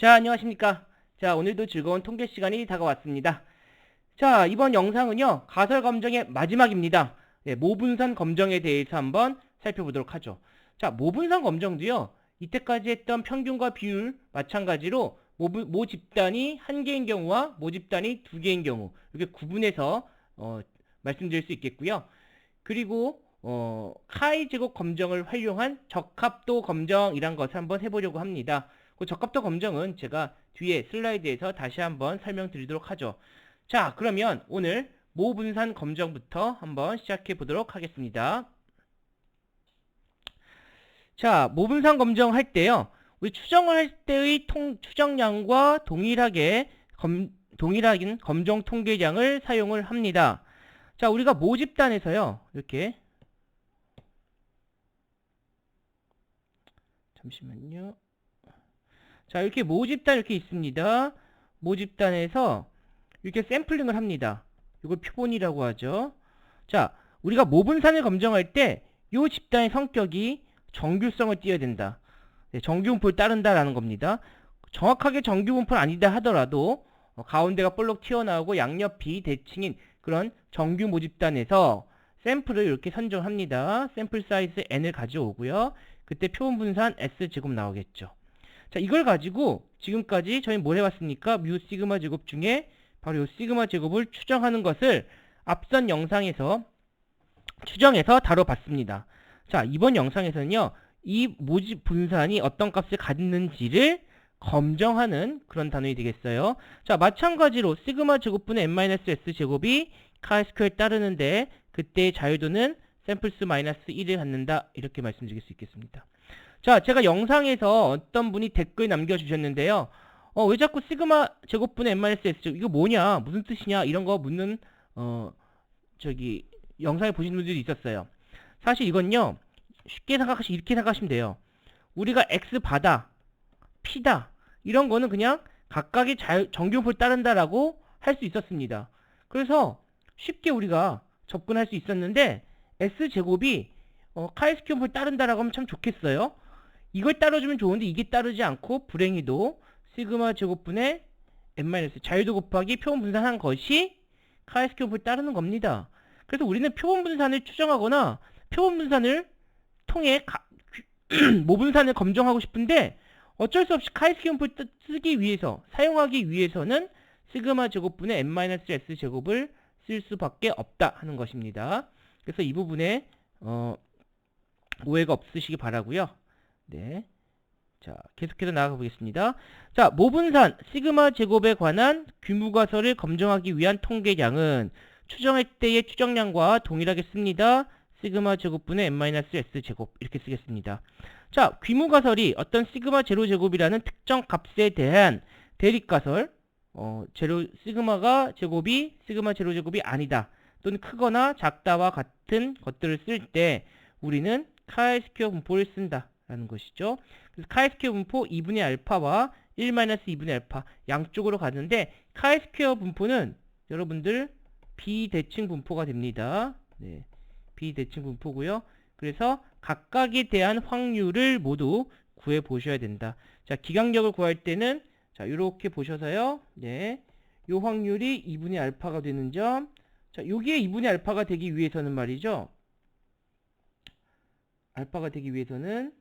자, 안녕하십니까. 자, 오늘도 즐거운 통계 시간이 다가왔습니다. 자, 이번 영상은요, 가설 검정의 마지막입니다. 네, 모분산 검정에 대해서 한번 살펴보도록 하죠. 자, 모분산 검정도요, 이때까지 했던 평균과 비율 마찬가지로 모 집단이 한 개인 경우와 모 집단이 두 개인 경우, 이렇게 구분해서 말씀드릴 수 있겠고요. 그리고 카이 제곱 검정을 활용한 적합도 검정이란 것을 한번 해보려고 합니다. 그 적합도 검정은 제가 뒤에 슬라이드에서 다시 한번 설명드리도록 하죠. 자, 그러면 오늘 모분산 검정부터 한번 시작해 보도록 하겠습니다. 자, 모분산 검정 할 때요, 우리 추정을 할 때의 추정량과 동일하긴 검정 통계량을 사용을 합니다. 자, 우리가 모집단에서요, 이렇게 잠시만요. 자, 이렇게 모집단 이렇게 있습니다. 모집단에서 이렇게 샘플링을 합니다. 이걸 표본이라고 하죠. 자, 우리가 모분산을 검정할 때 이 집단의 성격이 정규성을 띄어야 된다. 네, 정규분포를 따른다라는 겁니다. 정확하게 정규분포는 아니다 하더라도 가운데가 볼록 튀어나오고 양옆이 대칭인 그런 정규 모집단에서 샘플을 이렇게 선정합니다. 샘플 사이즈 n을 가져오고요. 그때 표본 분산 S제곱 나오겠죠. 자, 이걸 가지고 지금까지 저희 뭘 해왔습니까? 뮤 시그마 제곱 중에 바로 이 시그마 제곱을 추정하는 것을 앞선 영상에서 추정해서 다뤄봤습니다. 자, 이번 영상에서는요, 이 모집 분산이 어떤 값을 갖는지를 검정하는 그런 단원이 되겠어요. 자, 마찬가지로 시그마 제곱분의 n-s 제곱이 카이 스퀘어에 따르는데 그때의 자유도는 샘플수 마이너스 1을 갖는다. 이렇게 말씀드릴 수 있겠습니다. 자, 제가 영상에서 어떤 분이 댓글 남겨주셨는데요. 왜 자꾸 시그마 제곱분의 n-s 제곱 이거 뭐냐? 무슨 뜻이냐? 이런 거 묻는 영상에 보신 분들이 있었어요. 사실 이건요, 쉽게 이렇게 생각하시면 돼요. 우리가 X바다, P다, 이런 거는 그냥 각각의 정규분포를 따른다라고 할 수 있었습니다. 그래서 쉽게 우리가 접근할 수 있었는데, S제곱이 카이스큐분포를 따른다라고 하면 참 좋겠어요. 이걸 따라주면 좋은데 이게 따르지 않고 불행히도 시그마 제곱분의 n- 자유도 곱하기 표본 분산한 것이 카이스큐분포를 따르는 겁니다. 그래서 우리는 표본 분산을 추정하거나 표본 분산을 통해 모분산을 검정하고 싶은데 어쩔 수 없이 카이스큐분포를 쓰기 위해서 사용하기 위해서는 시그마 제곱분의 n-s 제곱을 쓸 수밖에 없다 하는 것입니다. 그래서 이 부분에 오해가 없으시기 바라고요. 네. 자, 계속해서 나아가 보겠습니다. 자, 모분산 시그마 제곱에 관한 규모가설을 검증하기 위한 통계량은 추정할 때의 추정량과 동일하게 씁니다. 시그마 제곱분의 n-s 제곱 이렇게 쓰겠습니다. 자, 규모가설이 어떤 시그마 제로 제곱이라는 특정 값에 대한 대립가설, 시그마 제로 제곱이 아니다. 또는 크거나 작다와 같은 것들을 쓸 때 우리는 카이스퀘어 분포를 쓴다라는 것이죠. 그래서 카이스퀘어 분포 2분의 알파와 1-2분의 알파 양쪽으로 가는데 카이스퀘어 분포는 여러분들 비대칭 분포가 됩니다. 네, 비대칭 분포고요. 그래서 각각에 대한 확률을 모두 구해 보셔야 된다. 자, 기강력을 구할 때는 자, 이렇게 보셔서요. 네, 요 확률이 2분의 알파가 되는 점. 자, 여기에 2분의 알파가 되기 위해서는 말이죠. 알파가 되기 위해서는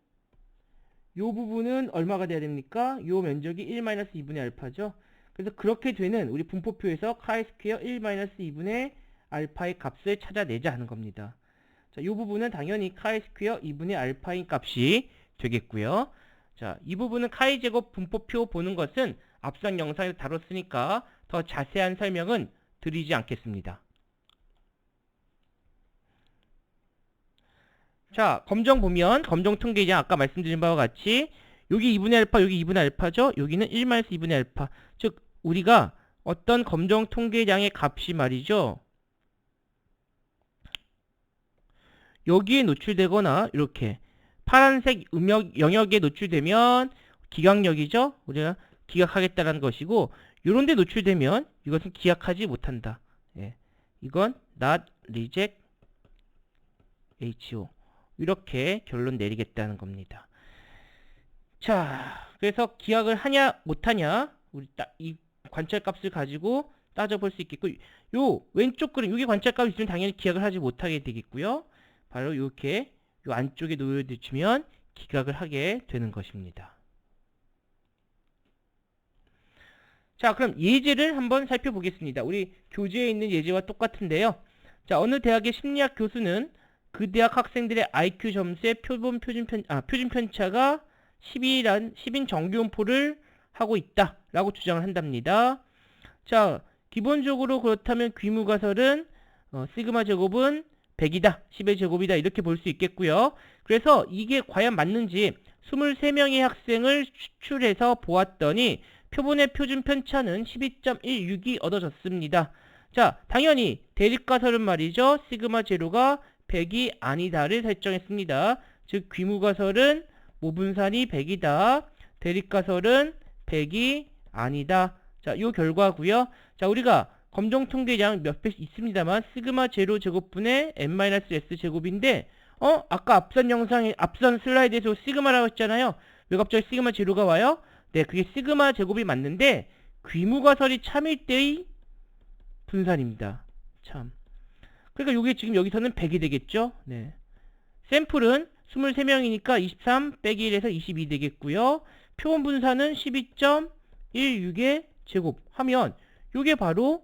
요 부분은 얼마가 돼야 됩니까? 요 면적이 1-2분의 알파죠. 그래서 그렇게 되는 우리 분포표에서 카이스퀘어 1-2분의 알파의 값을 찾아내자 하는 겁니다. 자, 요 부분은 당연히 카이스퀘어 2분의 알파인 값이 되겠고요. 자, 이 부분은 카이제곱 분포표 보는 것은 앞선 영상에서 다뤘으니까 더 자세한 설명은 드리지 않겠습니다. 자, 검정 보면 검정 통계량 아까 말씀드린 바와 같이 여기 2분의 알파, 여기 2분의 알파죠. 여기는 1-2분의 알파. 즉 우리가 어떤 검정 통계량의 값이 말이죠. 여기에 노출되거나 이렇게 파란색 영역에 노출되면 기각력이죠. 우리가 기각하겠다는 것이고 이런 데 노출되면 이것은 기각하지 못한다. 예. 이건 not reject HO 이렇게 결론 내리겠다는 겁니다. 자, 그래서 기약을 하냐 못하냐 우리 딱 이 관찰값을 가지고 따져볼 수 있겠고, 요 왼쪽 그림 여기 관찰값이 있으면 당연히 기약을 하지 못하게 되겠고요. 바로 이렇게 요 안쪽에 놓여두면 기각을 하게 되는 것입니다. 자, 그럼 예제를 한번 살펴보겠습니다. 우리 교재에 있는 예제와 똑같은데요. 자, 어느 대학의 심리학 교수는 그 대학 학생들의 IQ 점수의 표준 편차가 10인 정규분포를 하고 있다라고 주장을 한답니다. 자, 기본적으로 그렇다면 귀무가설은 시그마 제곱은 100이다, 10의 제곱이다 이렇게 볼 수 있겠고요. 그래서 이게 과연 맞는지 23명의 학생을 추출해서 보았더니 표본의 표준 편차는 12.16이 얻어졌습니다. 자, 당연히 대립가설은 말이죠. 시그마 제로가 100이 아니다를 설정했습니다. 즉 귀무가설은 모분산이 100이다. 대립가설은 100이 아니다. 자, 요 결과고요. 자, 우리가 검정통계량 몇 배 있습니다만 시그마 제로 제곱분의 n-s 제곱인데 아까 앞선 슬라이드에서 시그마라고 했잖아요. 왜 갑자기 시그마 제로가 와요? 네, 그게 시그마 제곱이 맞는데 귀무가설이 참일 때의 분산입니다. 참. 그러니까 요게 지금 여기서는 100이 되겠죠? 네. 샘플은 23명이니까 23 빼기 1에서 22 되겠고요. 표본 분산은 12.16의 제곱 하면 요게 바로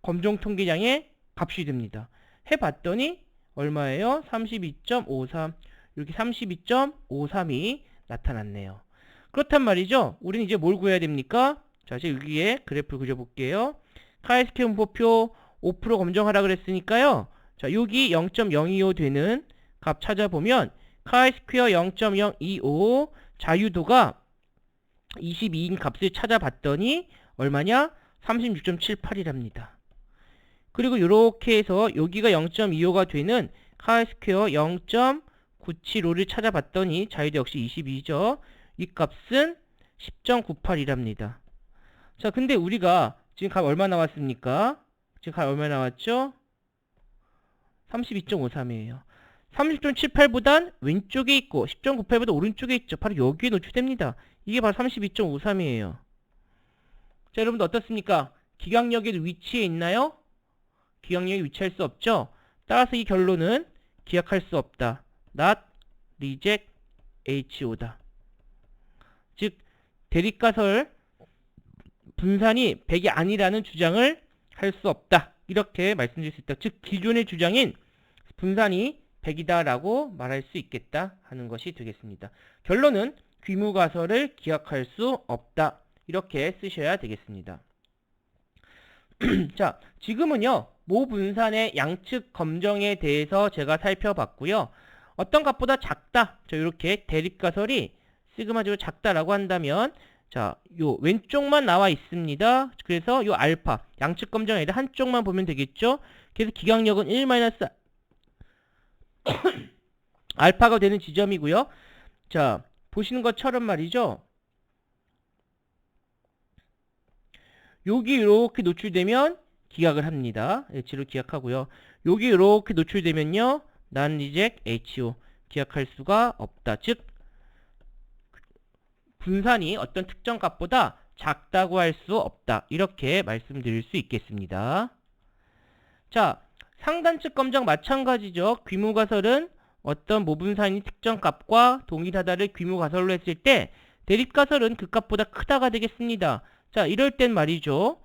검정통계량의 값이 됩니다. 해봤더니 얼마예요? 32.53. 이렇게 32.53이 나타났네요. 그렇단 말이죠. 우리는 이제 뭘 구해야 됩니까? 자, 제가 여기에 그래프 그려볼게요. 카이스케 분포표 5% 검정하라 그랬으니까요. 자, 여기 0.025 되는 값 찾아보면 카이스퀘어 0.025 자유도가 22인 값을 찾아봤더니 얼마냐? 36.78이랍니다. 그리고 이렇게 해서 여기가 0.25가 되는 카이스퀘어 0.975를 찾아봤더니 자유도 역시 22죠. 이 값은 10.98이랍니다. 자, 근데 우리가 지금 값 얼마 나왔습니까? 지금 값 얼마 나왔죠? 32.53이에요. 30.78보단 왼쪽에 있고 10.98보다 오른쪽에 있죠. 바로 여기에 노출됩니다. 이게 바로 32.53이에요. 자, 여러분들 어떻습니까? 기각역의 위치에 있나요? 기각역에 위치할 수 없죠? 따라서 이 결론은 기약할 수 없다. not reject HO다. 즉 대립가설 분산이 100이 아니라는 주장을 할 수 없다. 이렇게 말씀드릴 수 있다. 즉 기존의 주장인 분산이 100이다 라고 말할 수 있겠다 하는 것이 되겠습니다. 결론은 귀무가설을 기약할 수 없다. 이렇게 쓰셔야 되겠습니다. 자, 지금은요 모분산의 양측 검정에 대해서 제가 살펴봤고요. 어떤 값보다 작다. 자, 이렇게 대립가설이 시그마제로 작다라고 한다면 자, 요 왼쪽만 나와 있습니다. 그래서 요 알파 양측 검정에 아니라 한쪽만 보면 되겠죠. 그래서 기각력은 1 알파가 되는 지점이고요. 자, 보시는 것처럼 말이죠. 여기 이렇게 노출되면 기각을 합니다. H로 기각하고요. 여기 이렇게 노출되면요. non reject HO 기각할 수가 없다. 즉 분산이 어떤 특정 값보다 작다고 할 수 없다. 이렇게 말씀드릴 수 있겠습니다. 자, 상단측 검정 마찬가지죠. 귀무가설은 어떤 모분산이 특정 값과 동일하다를 귀무가설로 했을 때 대립가설은 그 값보다 크다가 되겠습니다. 자, 이럴 땐 말이죠.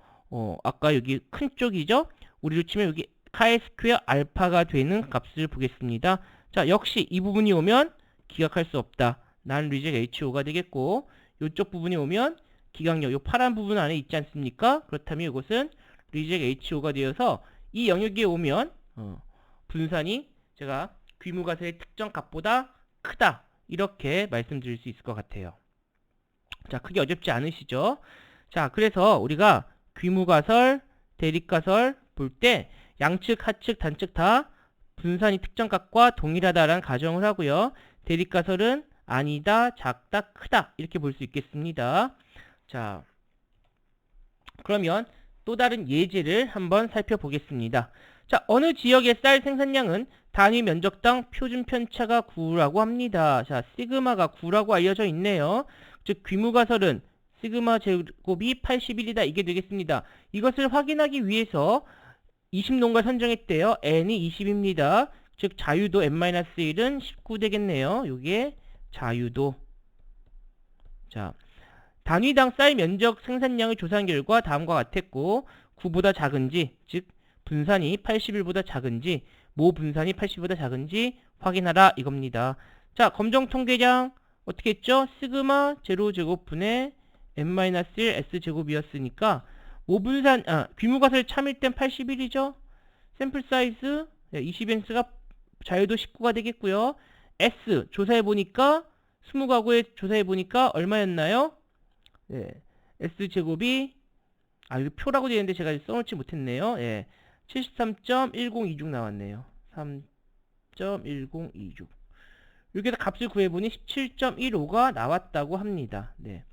아까 여기 큰 쪽이죠. 우리로 치면 여기 카이스퀘어 알파가 되는 값을 보겠습니다. 자, 역시 이 부분이 오면 기각할 수 없다. non reject HO가 되겠고 이쪽 부분이 오면 기각력, 이 파란 부분 안에 있지 않습니까? 그렇다면 이것은 reject HO가 되어서 이 영역에 오면 분산이 제가 귀무가설의 특정 값보다 크다. 이렇게 말씀드릴 수 있을 것 같아요. 자, 크게 어렵지 않으시죠? 자, 그래서 우리가 귀무가설, 대립가설 볼 때 양측, 하측, 단측 다 분산이 특정 값과 동일하다라는 가정을 하고요. 대립가설은 아니다, 작다, 크다 이렇게 볼 수 있겠습니다. 자, 그러면 또 다른 예제를 한번 살펴보겠습니다. 자, 어느 지역의 쌀 생산량은 단위 면적당 표준 편차가 9라고 합니다. 자, 시그마가 9라고 알려져 있네요. 즉 귀무가설은 시그마 제곱이 81이다. 이게 되겠습니다. 이것을 확인하기 위해서 20농가 선정했대요. n이 20입니다. 즉 자유도 n-1은 19 되겠네요. 요게 자유도. 자, 단위당 쌀 면적 생산량을 조사한 결과 다음과 같았고 9보다 작은지, 즉 분산이 81보다 작은지, 모 분산이 80보다 작은지 확인하라 이겁니다. 자, 검정 통계량 어떻게 했죠? 시그마 제로 제곱분의 n-1 s제곱이었으니까 모분산, 귀무가설 참일땐 81이죠? 샘플 사이즈 20n스가 자유도 19가 되겠고요. S 조사해보니까 20가구에 조사해보니까 얼마였나요? 네, S제곱이 이거 표라고 되어있는데 제가 써놓지 못했네요. 예, 73.1026 나왔네요. 3.1026 여기에서 값을 구해보니 17.15가 나왔다고 합니다. 네.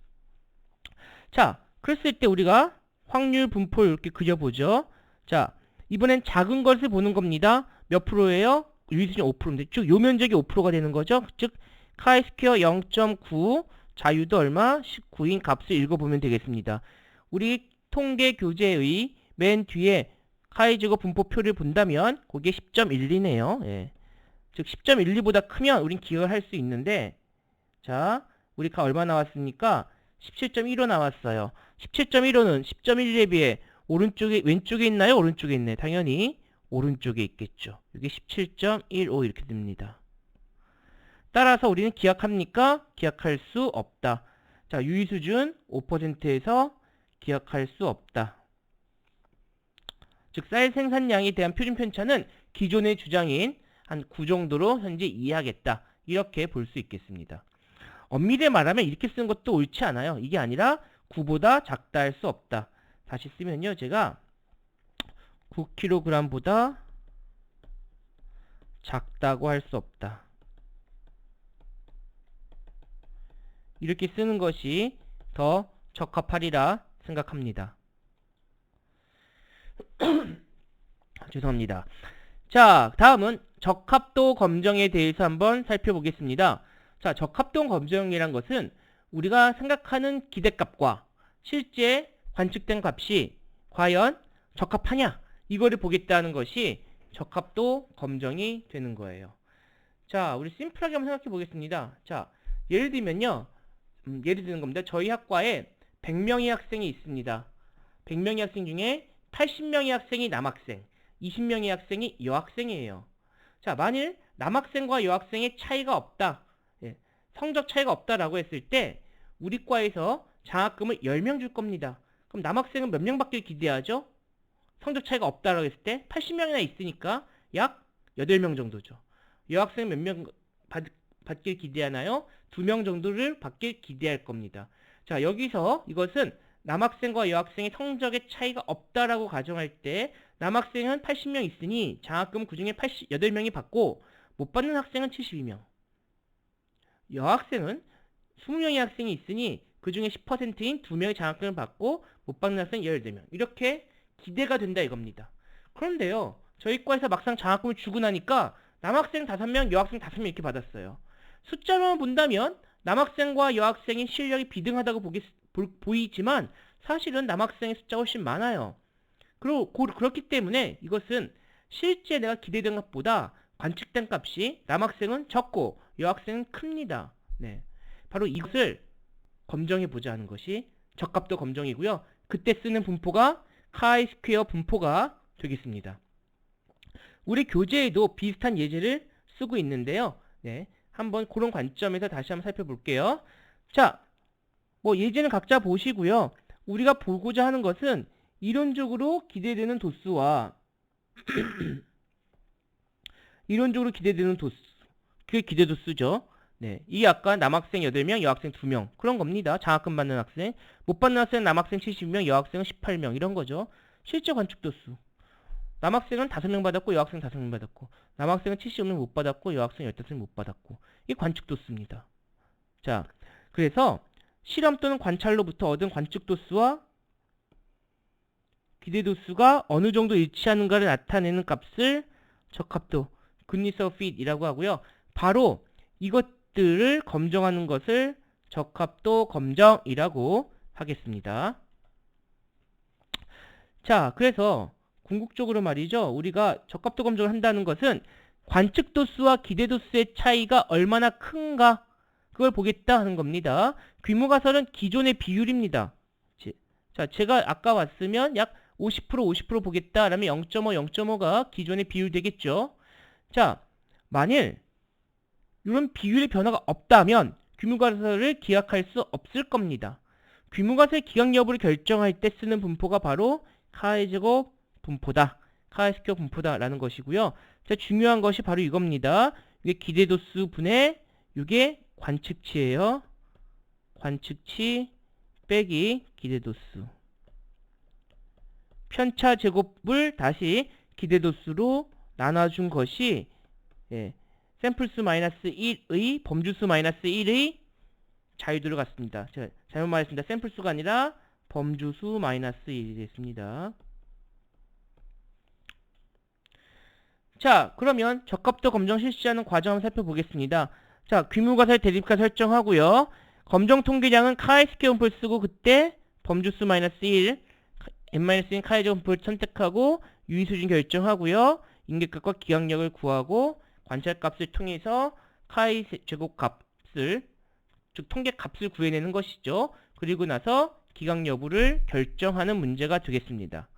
자, 그랬을 때 우리가 확률 분포 이렇게 그려보죠. 자, 이번엔 작은 것을 보는 겁니다. 몇 프로예요? 유의수준 5%인데 즉 요 면적이 5%가 되는 거죠. 즉 카이 스퀘어 0.9 자유도 얼마? 19인 값을 읽어보면 되겠습니다. 우리 통계 교재의 맨 뒤에 카이 제곱 분포표를 본다면 그게 10.12네요. 예. 즉 10.12보다 크면 우린 기억을 할 수 있는데, 자, 우리 가 얼마 나왔습니까? 17.15 나왔어요. 17.15는 10.11에 비해 오른쪽에, 왼쪽에 있나요? 오른쪽에 있네. 당연히 오른쪽에 있겠죠. 이게 17.15 이렇게 됩니다. 따라서 우리는 기약합니까? 기약할 수 없다. 자, 유의수준 5%에서 기약할 수 없다. 즉 쌀 생산량에 대한 표준 편차는 기존의 주장인 한 9 정도로 현재 이해하겠다. 이렇게 볼 수 있겠습니다. 엄밀히 말하면 이렇게 쓰는 것도 옳지 않아요. 이게 아니라 9보다 작다 할 수 없다. 다시 쓰면요. 제가 9kg보다 작다고 할 수 없다. 이렇게 쓰는 것이 더 적합하리라 생각합니다. 죄송합니다. 자, 다음은 적합도 검정에 대해서 한번 살펴보겠습니다. 자, 적합도 검정이란 것은 우리가 생각하는 기대값과 실제 관측된 값이 과연 적합하냐, 이거를 보겠다는 것이 적합도 검정이 되는 거예요. 자, 우리 심플하게 한번 생각해 보겠습니다. 자, 예를 들면요. 예를 드는 겁니다. 저희 학과에 100명의 학생이 있습니다. 100명의 학생 중에 80명의 학생이 남학생, 20명의 학생이 여학생이에요. 자, 만일 남학생과 여학생의 차이가 없다, 성적 차이가 없다라고 했을 때 우리 과에서 장학금을 10명 줄 겁니다. 그럼 남학생은 몇 명 받길 기대하죠? 성적 차이가 없다라고 했을 때 80명이나 있으니까 약 8명 정도죠. 여학생은 몇 명 받길 기대하나요? 2명 정도를 받길 기대할 겁니다. 자, 여기서 이것은 남학생과 여학생의 성적의 차이가 없다라고 가정할 때 남학생은 80명 있으니 장학금 그중에 8명이 받고 못 받는 학생은 72명. 여학생은 20명의 학생이 있으니 그중에 10%인 2명의 장학금을 받고 못 받는 학생은 14명. 이렇게 기대가 된다 이겁니다. 그런데요, 저희 과에서 막상 장학금을 주고 나니까 남학생 5명, 여학생 5명 이렇게 받았어요. 숫자로만 본다면 남학생과 여학생의 실력이 비등하다고 보이지만 사실은 남학생의 숫자가 훨씬 많아요. 그렇기 때문에 이것은 실제 내가 기대된 것보다 관측된 값이 남학생은 적고 여학생은 큽니다. 네, 바로 이것을 검정해보자 하는 것이 적합도 검정이고요. 그때 쓰는 분포가 카이 스퀘어 분포가 되겠습니다. 우리 교재에도 비슷한 예제를 쓰고 있는데요. 네, 한번 그런 관점에서 다시 한번 살펴볼게요. 자, 뭐 예제는 각자 보시고요. 우리가 보고자 하는 것은 이론적으로 기대되는 도수와 이론적으로 기대되는 도수, 그게 기대도수죠. 네, 이 아까 남학생 8명, 여학생 2명 그런 겁니다. 장학금 받는 학생, 못 받는 학생은 남학생 70명, 여학생은 18명 이런 거죠. 실제 관측도수. 남학생은 5명 받았고 여학생 5명 받았고, 남학생은 75명 못 받았고 여학생 15명 못 받았고, 이게 관측도수입니다. 자, 그래서 실험 또는 관찰로부터 얻은 관측도수와 기대도수가 어느 정도 일치하는가를 나타내는 값을 적합도, goodness of fit이라고 하고요. 바로 이것들을 검정하는 것을 적합도 검정이라고 하겠습니다. 자, 그래서 궁극적으로 말이죠. 우리가 적합도 검정을 한다는 것은 관측도수와 기대도수의 차이가 얼마나 큰가 그걸 보겠다 하는 겁니다. 귀무가설은 기존의 비율입니다. 자, 제가 아까 왔으면 약 50% 50% 보겠다 라면 0.5 0.5가 기존의 비율 되겠죠. 자, 만일 이런 비율의 변화가 없다면 귀무가설을 기약할 수 없을 겁니다. 귀무가설 기각 여부를 결정할 때 쓰는 분포가 바로 카의 제곱 분포다. 카의 스퀘어 분포다라는 것이고요. 자, 중요한 것이 바로 이겁니다. 이게 기대도수 분의 이게 관측치예요. 관측치 빼기 기대도수. 편차 제곱을 다시 기대도수로 나눠준 것이 샘플수 마이너스 1의 범주수 마이너스 1의 자유도를 갖습니다. 제가 잘못 말했습니다. 샘플수가 아니라 범주수 마이너스 1이 됐습니다. 자, 그러면 적합도 검정 실시하는 과정 한번 살펴보겠습니다. 자, 귀무가설 대립가 설정하고요. 검정 통계량은 카의 스퀘어 분포를 쓰고 그때 범주수 마이너스 1, n-1 카의 제곱 분포를 선택하고 유의수준 결정하고요. 인계값과 기각력을 구하고 관찰값을 통해서 카의 제곱 값을 즉 통계값을 구해내는 것이죠. 그리고 나서 기각 여부를 결정하는 문제가 되겠습니다.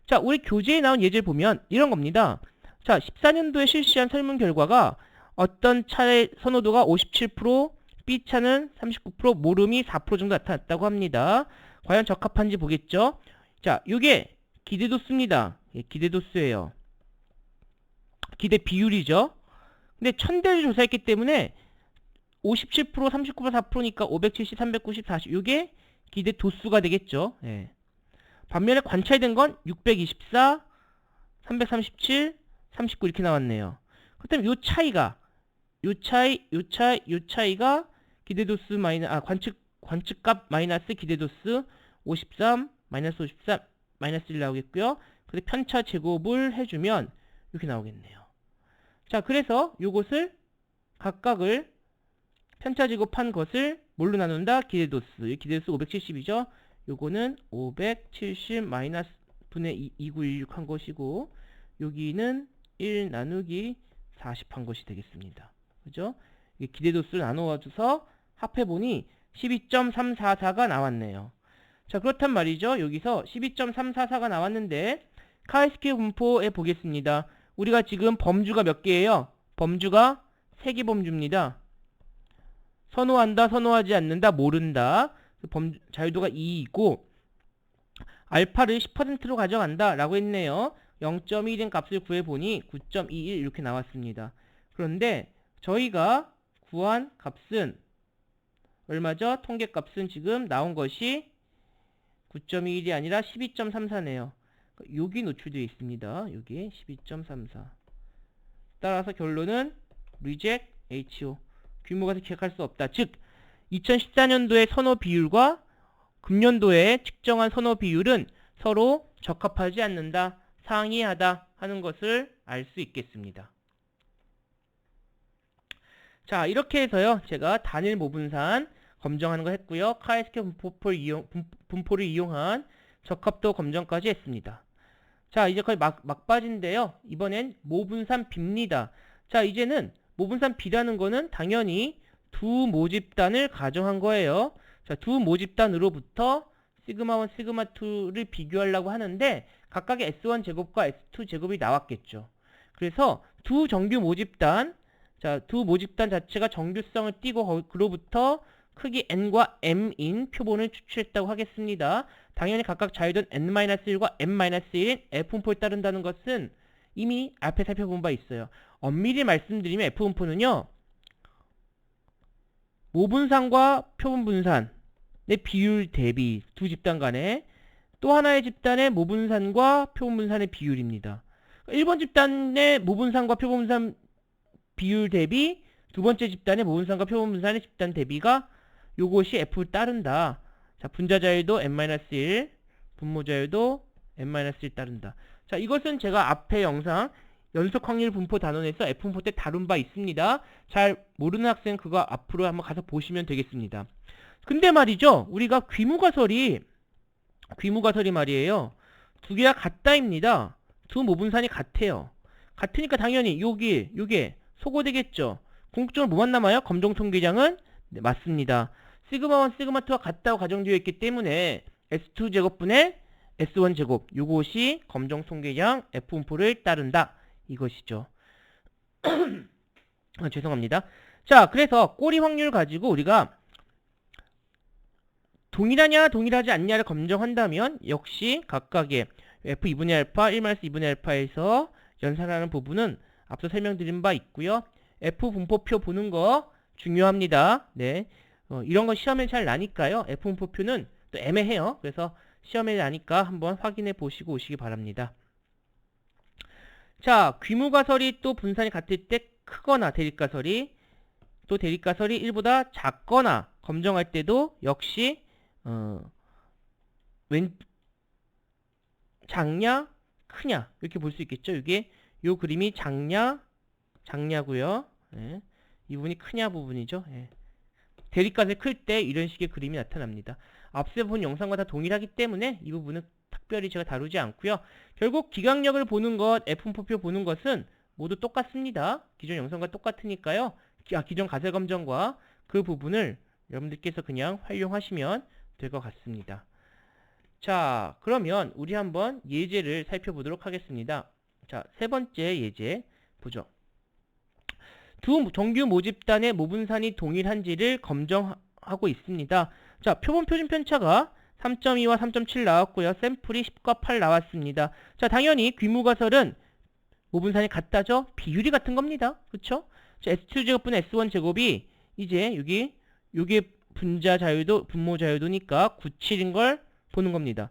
자, 우리 교재에 나온 예제를 보면 이런 겁니다. 자, 14년도에 실시한 설문 결과가 어떤 차의 선호도가 57%, B차는 39%, 모름이 4% 정도 나타났다고 합니다. 과연 적합한지 보겠죠? 자, 이게 기대도수입니다. 기대도수예요. 기대 비율이죠. 근데 1000대를 조사했기 때문에 57%, 39%, 4%니까 570, 390, 40 이게 기대 도수가 되겠죠. 반면에 관찰된 건 624, 337, 39 이렇게 나왔네요. 그렇다면 요 차이가 요 차이가 기대도수 관측값 마이너스 기대도수 53 마이너스 53 마이너스 1 나오겠고요. 근데 편차 제곱을 해주면 이렇게 나오겠네요. 자, 그래서 요것을 각각을 편차 제곱한 것을 뭘로 나눈다? 기대도수. 기대도수 570이죠. 요거는 570 마이너스 분의 2916 한 것이고 여기는 1 나누기 40 한 것이 되겠습니다. 그죠? 기대도수를 나누어줘서 합해보니 12.344가 나왔네요. 자, 그렇단 말이죠. 여기서 12.344가 나왔는데 카의 스퀘어 분포에 보겠습니다. 우리가 지금 범주가 몇 개예요? 범주가 3개 범주입니다. 선호한다, 선호하지 않는다, 모른다. 자유도가 2이고 알파를 10%로 가져간다 라고 했네요. 0.1인 값을 구해보니 9.21 이렇게 나왔습니다. 그런데 저희가 구한 값은 얼마죠? 통계값은 지금 나온 것이 9.21이 아니라 12.34네요. 여기 노출되어 있습니다. 여기 12.34. 따라서 결론은 reject HO. 규모가 기억할 수 없다. 즉 2014년도의 선호 비율과 금년도에 측정한 선호 비율은 서로 적합하지 않는다. 상이하다 하는 것을 알 수 있겠습니다. 자, 이렇게 해서요. 제가 단일 모분산 검정하는 거 했고요. 카의 스퀘어 분포를 이용한 적합도 검정까지 했습니다. 자, 이제 거의 막바지인데요. 이번엔 모분산 B입니다. 자, 이제는 모분산 B라는 거는 당연히 두 모집단을 가정한 거예요. 자, 두 모집단으로부터 시그마 1, 시그마 2를 비교하려고 하는데 각각의 S1 제곱과 S2 제곱이 나왔겠죠. 그래서 두 정규 모집단, 자, 두 모집단 자체가 정규성을 띠고 그로부터 크기 n과 m인 표본을 추출했다고 하겠습니다. 당연히 각각 자유도는 n-1과 m-1인 F분포에 따른다는 것은 이미 앞에 살펴본 바 있어요. 엄밀히 말씀드리면 F분포는요. 모분산과 표본분산의 비율 대비 두 집단 간에 또 하나의 집단의 모분산과 표본분산의 비율입니다. 1번 집단의 모분산과 표본분산 비율 대비 두 번째 집단의 모분산과 표본분산의 집단 대비가 요것이 F를 따른다. 자, 분자자율도 n-1, 분모자율도 n-1 따른다. 자, 이것은 제가 앞에 영상 연속 확률 분포 단원에서 F 분포 때 다룬 바 있습니다. 잘 모르는 학생 그거 앞으로 한번 가서 보시면 되겠습니다. 근데 말이죠. 우리가 귀무가설이 말이에요. 두 개가 같다입니다. 두 모분산이 같아요. 같으니까 당연히 요게 소거되겠죠. 궁극적으로 뭐만 남아요? 검정 통계량은? 네, 맞습니다. 시그마1, 시그마2가 같다고 가정되어 있기 때문에 S2제곱분의 S1제곱 요것이 검정 통계량 F분포를 따른다. 이것이죠. 죄송합니다. 자, 그래서 꼬리 확률 가지고 우리가 동일하냐 동일하지 않냐를 검증한다면 역시 각각의 F2분의 알파, 1-2분의 알파에서 연산하는 부분은 앞서 설명드린 바 있고요. F 분포표 보는 거 중요합니다. 네, 이런 거 시험에 잘 나니까요. F 분포표는 또 애매해요. 그래서 시험에 나니까 한번 확인해 보시고 오시기 바랍니다. 자, 귀무가설이 또 분산이 같을 때 크거나 대립가설이 1보다 작거나 검정할 때도 역시 작냐 크냐 이렇게 볼 수 있겠죠. 이게 요 그림이 작냐고요. 예. 이 부분이 크냐 부분이죠. 예. 대립가설 클 때 이런 식의 그림이 나타납니다. 앞서 본 영상과 다 동일하기 때문에 이 부분은 특별히 제가 다루지 않고요. 결국 기강력을 보는 것, F분포표 보는 것은 모두 똑같습니다. 기존 영상과 똑같으니까요. 기존 가설 검정과 그 부분을 여러분들께서 그냥 활용하시면 될 것 같습니다. 자, 그러면 우리 한번 예제를 살펴보도록 하겠습니다. 자, 세 번째 예제 보죠. 두 정규 모집단의 모분산이 동일한지를 검정하고 있습니다. 자, 표본 표준 편차가 3.2와 3.7 나왔고요. 샘플이 10과 8 나왔습니다. 자, 당연히 귀무가설은 모분산이 같다죠? 비율이 같은 겁니다. 그쵸? 자, S2제곱분의 S1제곱이 이제 요게 분자 자유도, 분모 자유도니까 97인 걸 보는 겁니다.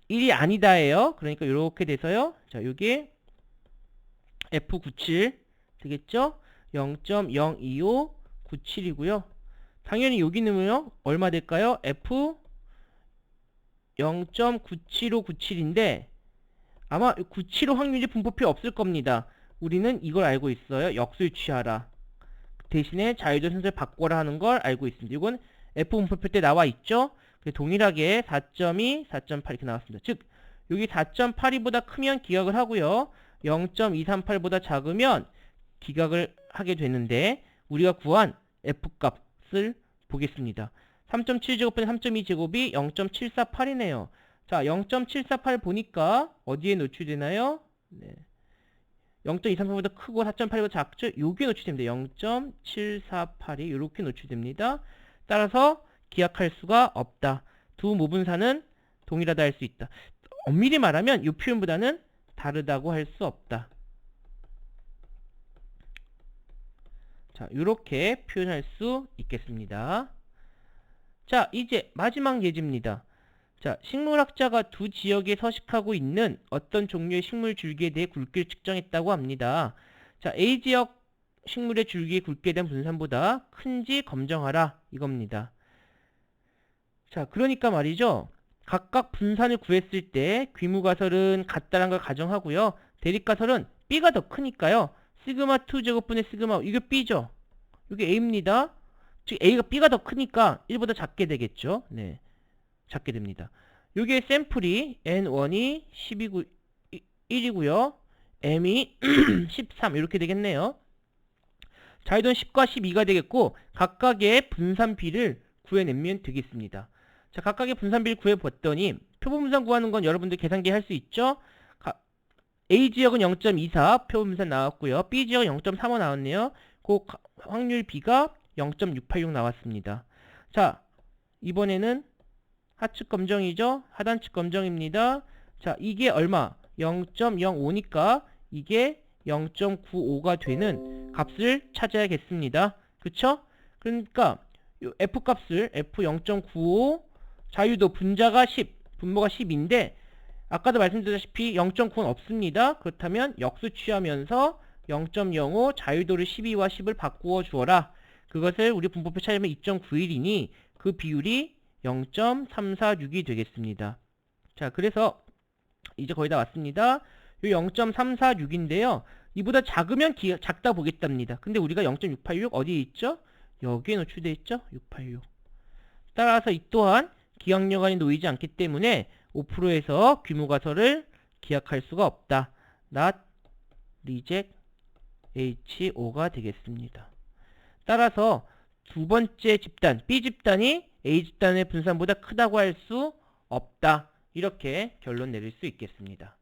1이 아니다예요. 그러니까 이렇게 돼서요. 자, 요게 F97 되겠죠? 0.02597이고요. 당연히 여기는요. 얼마 될까요? F 0.97597인데 아마 975 확률이 분포표 없을 겁니다. 우리는 이걸 알고 있어요. 역수를 취하라. 대신에 자유도 순서를 바꿔라 하는 걸 알고 있습니다. 이건 F 분포표 때 나와 있죠. 동일하게 4.2, 4.8 이렇게 나왔습니다. 즉 여기 4.82보다 크면 기각을 하고요. 0.238보다 작으면 기각을 하게 되는데 우리가 구한 F값을 보겠습니다. 3.7제곱분의 3.2제곱이 0.748이네요. 자, 0.748 보니까 어디에 노출되나요? 네. 0.238보다 크고 4.8보다 작죠? 여기에 노출됩니다. 0.748이 이렇게 노출됩니다. 따라서 기약할 수가 없다. 두 모분산은 동일하다 할 수 있다. 엄밀히 말하면 이 표현보다는 다르다고 할 수 없다. 자, 이렇게 표현할 수 있겠습니다. 자, 이제 마지막 예제입니다. 자, 식물학자가 두 지역에 서식하고 있는 어떤 종류의 식물 줄기에 대해 굵기를 측정했다고 합니다. 자, A지역 식물의 줄기의 굵기에 대한 분산보다 큰지 검정하라 이겁니다. 자, 그러니까 말이죠. 각각 분산을 구했을 때 귀무가설은 같다란 걸 가정하고요. 대립가설은 B가 더 크니까요. 시그마2 제곱분의 시그마 이게 B죠. 이게 A입니다. 즉 A가 B가 더 크니까 1보다 작게 되겠죠. 네, 작게 됩니다. 요게 샘플이 N1이 1이고요. M이 13 이렇게 되겠네요. 자유도는 10과 12가 되겠고 각각의 분산비를 구해내면 되겠습니다. 자, 각각의 분산비를 구해봤더니 표본분산 구하는 건 여러분들 계산기 할 수 있죠? A지역은 0.24 표본분산 나왔고요. B지역은 0.35 나왔네요. 그 확률 B가 0.686 나왔습니다. 자, 이번에는 하측 검정이죠? 하단측 검정입니다. 자, 이게 얼마? 0.05니까 이게 0.95가 되는 값을 찾아야겠습니다. 그쵸? 그러니까 요 F값을 F 0.95 자유도 분자가 10, 분모가 10인데 아까도 말씀드렸다시피 0.9는 없습니다. 그렇다면 역수 취하면서 0.05 자유도를 12와 10을 바꾸어 주어라. 그것을 우리 분포표 찾으면 2.91이니 그 비율이 0.346이 되겠습니다. 자, 그래서 이제 거의 다 왔습니다. 요 0.346인데요. 이보다 작으면 작다 보겠답니다. 근데 우리가 0.686 어디에 있죠? 여기에 노출되어 있죠? 686. 따라서 이 또한 기억력안에 놓이지 않기 때문에 5%에서 규모가설을 기약할 수가 없다. not reject HO가 되겠습니다. 따라서 두 번째 집단 B집단이 A집단의 분산보다 크다고 할 수 없다. 이렇게 결론 내릴 수 있겠습니다.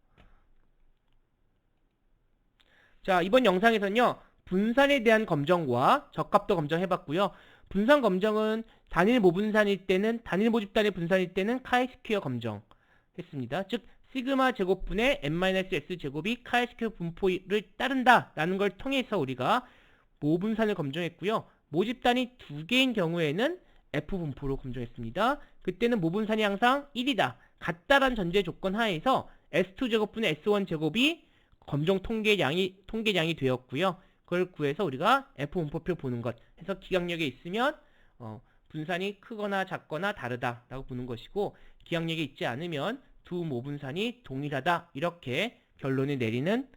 자, 이번 영상에서는요. 분산에 대한 검정과 적합도 검정해봤고요. 분산 검정은 단일 모분산일 때는 단일 모집단의 분산일 때는 카이스퀘어 검정했습니다. 즉 시그마 제곱분의 n-s 제곱이 카이스퀘어 분포를 따른다 라는 걸 통해서 우리가 모분산을 검정했고요. 모집단이 두 개인 경우에는 F 분포로 검정했습니다. 그때는 모분산이 항상 1이다. 같다란 전제 조건 하에서 S2 제곱분의 S1 제곱이 검정 통계량이 되었고요. 그걸 구해서 우리가 F 분포표 보는 것 해서 기억력에 있으면 분산이 크거나 작거나 다르다라고 보는 것이고 기억력에 있지 않으면 두 모분산이 동일하다 이렇게 결론을 내리는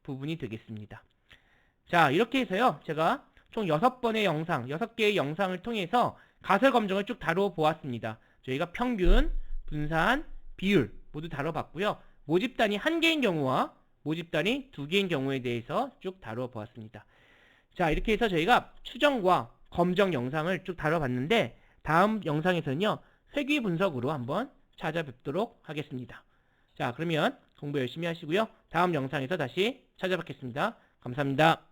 부분이 되겠습니다. 자, 이렇게 해서요. 제가 총 6번의 영상, 6개의 영상을 통해서 가설 검정을 쭉 다뤄보았습니다. 저희가 평균, 분산, 비율 모두 다뤄봤고요. 모집단이 한 개인 경우와 모집단이 두 개인 경우에 대해서 쭉 다뤄보았습니다. 자, 이렇게 해서 저희가 추정과 검정 영상을 쭉 다뤄봤는데 다음 영상에서는요. 회귀 분석으로 한번 찾아뵙도록 하겠습니다. 자, 그러면 공부 열심히 하시고요. 다음 영상에서 다시 찾아뵙겠습니다. 감사합니다.